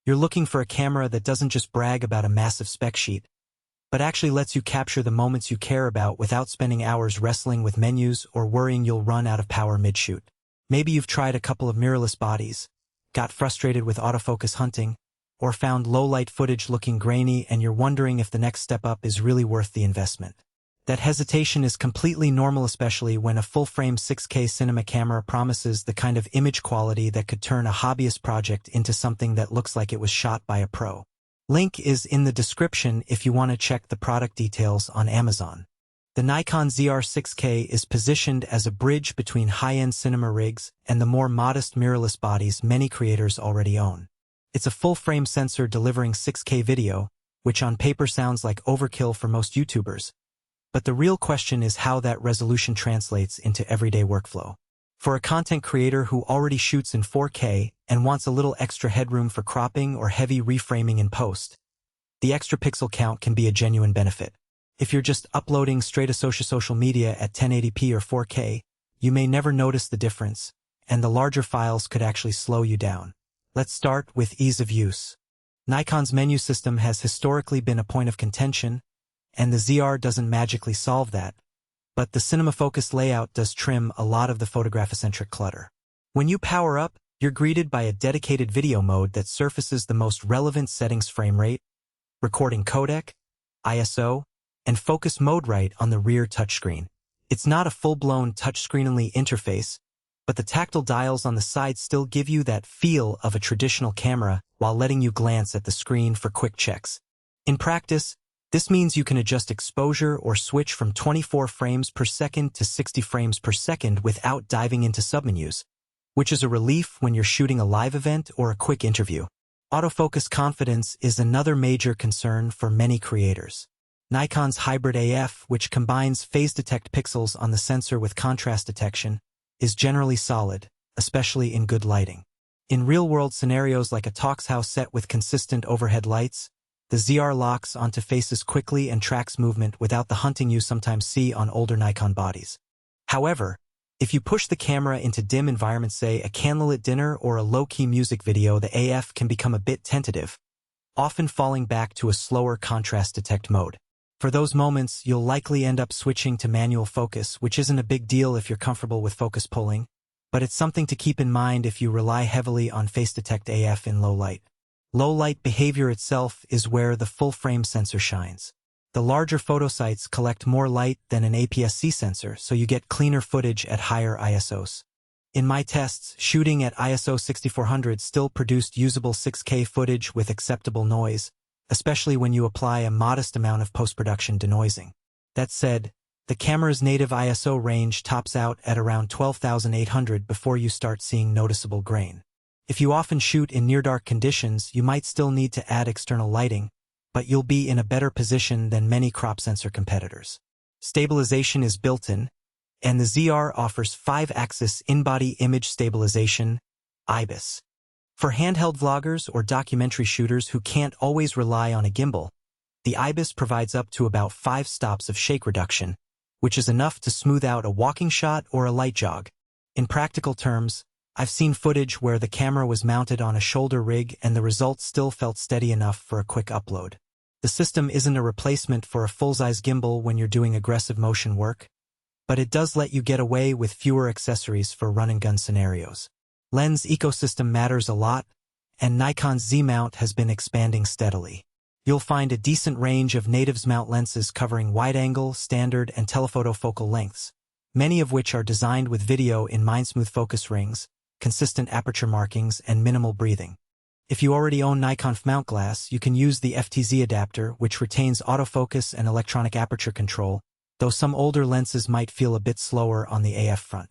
You're looking for a camera that doesn't just brag about a massive spec sheet, but actually lets you capture the moments you care about without spending hours wrestling with menus or worrying you'll run out of power mid-shoot. Maybe you've tried a couple of mirrorless bodies, got frustrated with autofocus hunting, or found low-light footage looking grainy and you're wondering if the next step up is really worth the investment. That hesitation is completely normal, especially when a full-frame 6K cinema camera promises the kind of image quality that could turn a hobbyist project into something that looks like it was shot by a pro. Link is in the description if you want to check the product details on Amazon. The Nikon Zr 6K is positioned as a bridge between high-end cinema rigs and the more modest mirrorless bodies many creators already own. It's a full-frame sensor delivering 6K video, which on paper sounds like overkill for most YouTubers. But the real question is how that resolution translates into everyday workflow. For a content creator who already shoots in 4K and wants a little extra headroom for cropping or heavy reframing in post, the extra pixel count can be a genuine benefit. If you're just uploading straight to social media at 1080p or 4K, you may never notice the difference, and the larger files could actually slow you down. Let's start with ease of use. Nikon's menu system has historically been a point of contention, and the Zr doesn't magically solve that, but the cinema-focused layout does trim a lot of the photograph-centric clutter. When you power up, you're greeted by a dedicated video mode that surfaces the most relevant settings: frame rate, recording codec, ISO, and focus mode right on the rear touchscreen. It's not a full-blown touchscreen-only interface, but the tactile dials on the side still give you that feel of a traditional camera while letting you glance at the screen for quick checks. In practice, this means you can adjust exposure or switch from 24 frames per second to 60 frames per second without diving into submenus, which is a relief when you're shooting a live event or a quick interview. Autofocus confidence is another major concern for many creators. Nikon's hybrid AF, which combines phase-detect pixels on the sensor with contrast detection, is generally solid, especially in good lighting. In real-world scenarios like a talks house set with consistent overhead lights, the Zr locks onto faces quickly and tracks movement without the hunting you sometimes see on older Nikon bodies. However, if you push the camera into dim environments, say a candlelit dinner or a low-key music video, the AF can become a bit tentative, often falling back to a slower contrast detect mode. For those moments, you'll likely end up switching to manual focus, which isn't a big deal if you're comfortable with focus pulling, but it's something to keep in mind if you rely heavily on face detect AF in low light. Low-light behavior itself is where the full-frame sensor shines. The larger photosites collect more light than an APS-C sensor, so you get cleaner footage at higher ISOs. In my tests, shooting at ISO 6400 still produced usable 6K footage with acceptable noise, especially when you apply a modest amount of post-production denoising. That said, the camera's native ISO range tops out at around 12,800 before you start seeing noticeable grain. If you often shoot in near-dark conditions, you might still need to add external lighting, but you'll be in a better position than many crop sensor competitors. Stabilization is built-in, and the Zr offers 5-axis in-body image stabilization, IBIS. For handheld vloggers or documentary shooters who can't always rely on a gimbal, the IBIS provides up to about 5 stops of shake reduction, which is enough to smooth out a walking shot or a light jog. In practical terms, I've seen footage where the camera was mounted on a shoulder rig and the results still felt steady enough for a quick upload. The system isn't a replacement for a full-size gimbal when you're doing aggressive motion work, but it does let you get away with fewer accessories for run-and-gun scenarios. Lens ecosystem matters a lot, and Nikon's Z mount has been expanding steadily. You'll find a decent range of native mount lenses covering wide-angle, standard, and telephoto focal lengths, many of which are designed with video in mind, smooth focus rings, consistent aperture markings, and minimal breathing. If you already own Nikon mount glass, you can use the FTZ adapter, which retains autofocus and electronic aperture control, though some older lenses might feel a bit slower on the AF front.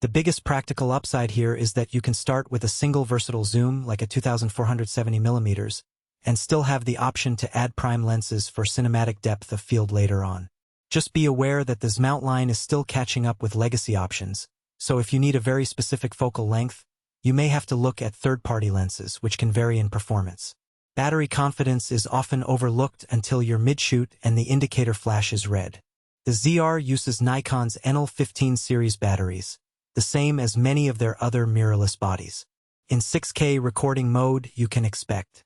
The biggest practical upside here is that you can start with a single versatile zoom, like a 2470mm, and still have the option to add prime lenses for cinematic depth of field later on. Just be aware that the Z mount line is still catching up with legacy options, so if you need a very specific focal length, you may have to look at third-party lenses, which can vary in performance. Battery confidence is often overlooked until you're mid-shoot and the indicator flashes red. The Zr uses Nikon's NL15 series batteries, the same as many of their other mirrorless bodies. In 6K recording mode, you can expect